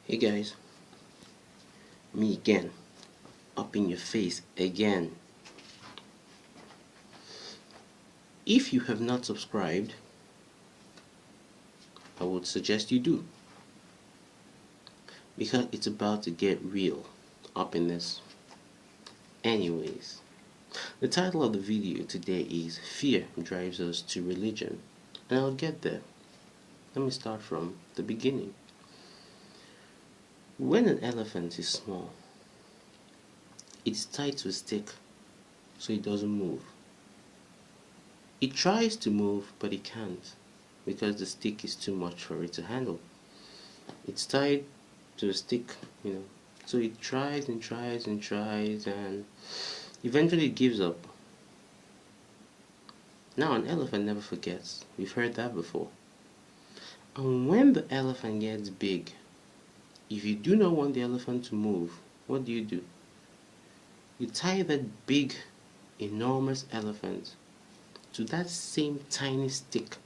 Hey guys, me again, up in your face again. If you have not subscribed, I would suggest you do, because it's about to get real up in this. Anyways, the title of the video today is Fear Drives Us to Religion, and I'll get there. Let me start from the beginning. When an elephant is small, it's tied to a stick so it doesn't move. It tries to move, but it can't because the stick is too much for it to handle. It's tied to a stick, so it tries and tries and tries, and eventually it gives up. Now, an elephant never forgets. We've heard that before. And when the elephant gets big, if you do not want the elephant to move, what do? You tie that big, enormous elephant to that same tiny stick.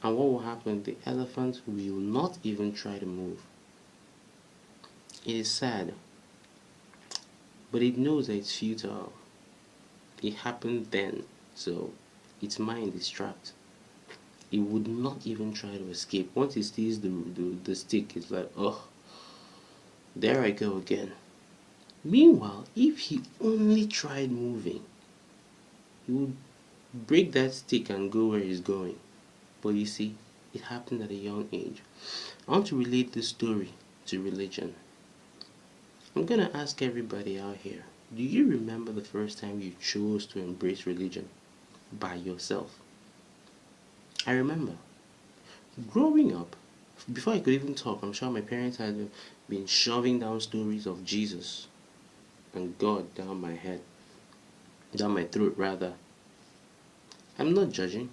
And what will happen? The elephant will not even try to move. It is sad, but it knows that it's futile. It happened then, so its mind is trapped. It would not even try to escape. Once it sees the stick, it's like, oh, there I go again. Meanwhile, if he only tried moving, he would break that stick and go where he's going. But you see, it happened at a young age. I want to relate this story to religion. I'm gonna ask everybody out here, do you remember the first time you chose to embrace religion by yourself? I remember growing up, before I could even talk, I'm sure my parents had been shoving down stories of Jesus and God down my head, down my throat rather. I'm not judging,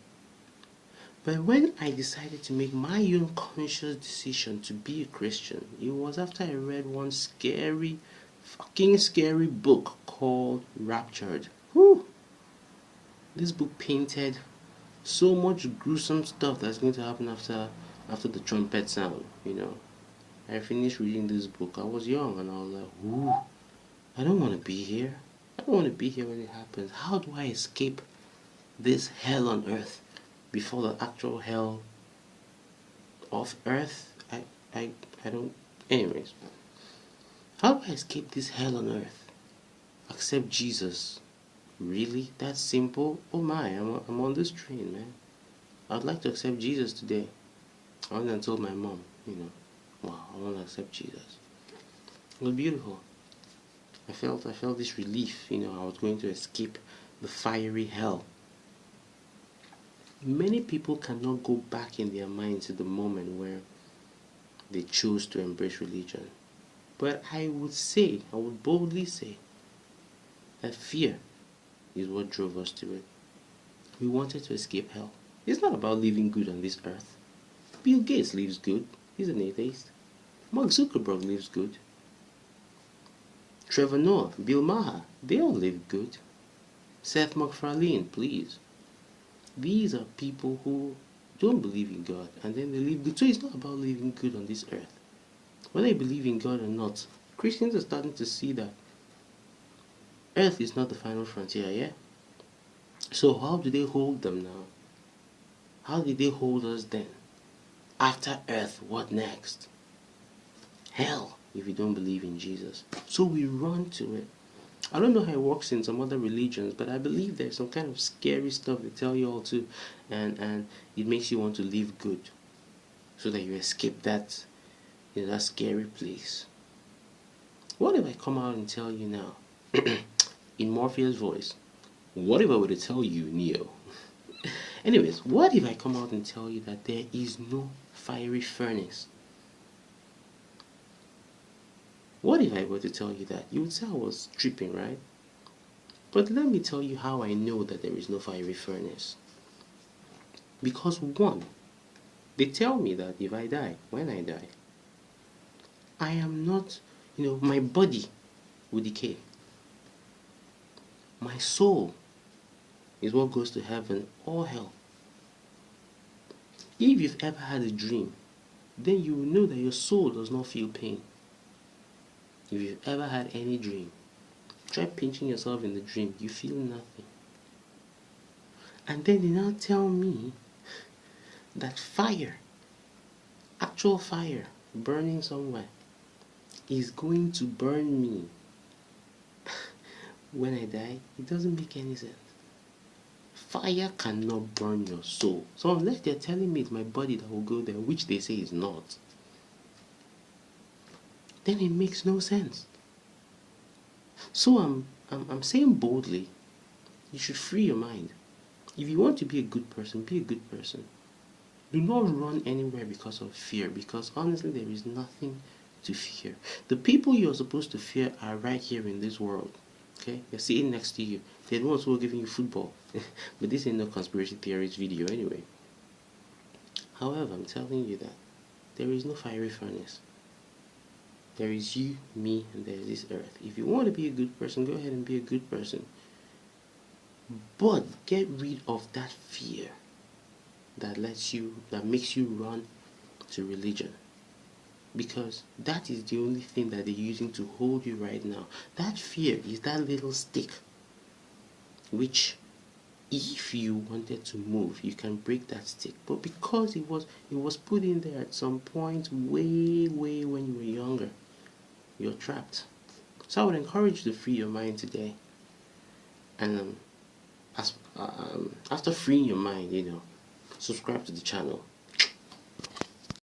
but when I decided to make my own conscious decision to be a Christian, it was after I read one fucking scary book called Raptured. Whew. This book painted so much gruesome stuff that's going to happen after the trumpet sound. I finished reading this book. I was young and I was like, ooh, I don't want to be here. I don't want to be here when it happens. How do I escape this hell on earth before the actual hell of earth? I don't. Anyways, how do I escape this hell on earth? Accept Jesus. Really? That simple? Oh my, I'm on this train, man. I'd like to accept Jesus today. I went and told my mom, wow, I want to accept Jesus. It was beautiful. I felt this relief, I was going to escape the fiery hell. Many people cannot go back in their minds to the moment where they chose to embrace religion. But I would boldly say, that fear is what drove us to it. We wanted to escape hell. It's not about living good on this earth. Bill Gates lives good. He's an atheist. Mark Zuckerberg lives good. Trevor Noah, Bill Maher, they all live good. Seth MacFarlane, please. These are people who don't believe in God and then they live good. So it's not about living good on this earth. Whether you believe in God or not, Christians are starting to see that earth is not the final frontier, yeah? So how do they hold them now? How did they hold us then? After earth, what next? Hell, if you don't believe in Jesus. So we run to it. I don't know how it works in some other religions, but I believe there's some kind of scary stuff they tell you all to, and it makes you want to live good, so that you escape that scary place. What if I come out and tell you now, in Morpheus' voice? What if I were to tell you, Neo? Anyways, what if I come out and tell you that there is no fiery furnace? What if I were to tell you that? You would say I was tripping, right? But let me tell you how I know that there is no fiery furnace. Because one, they tell me that if I die, when I die, I am not, my body will decay. My soul is what goes to heaven or hell. If you've ever had a dream then you will know that your soul does not feel pain. If you've ever had any dream, try pinching yourself in the dream, you feel nothing. And then they now tell me that fire, actual fire, burning somewhere, is going to burn me when I die. It doesn't make any sense. Fire cannot burn your soul. So unless they're telling me it's my body that will go there, which they say is not, then it makes no sense. So I'm saying boldly, you should free your mind. If you want to be a good person, be a good person. Do not run anywhere because of fear, because honestly there is nothing to fear. The people you're supposed to fear are right here in this world. Okay? They're sitting next to you. They're the ones who are giving you football. But this ain't no conspiracy theories video anyway. However, I'm telling you that there is no fiery furnace. There is you, me, and there is this earth. If you want to be a good person, go ahead and be a good person. But get rid of that fear that makes you run to religion. Because that is the only thing that they're using to hold you right now. That fear is that little stick, which if you wanted to move, you can break that stick. But because it was put in there at some point way when you were younger, you're trapped. So I would encourage you to free your mind today. And after freeing your mind, subscribe to the channel.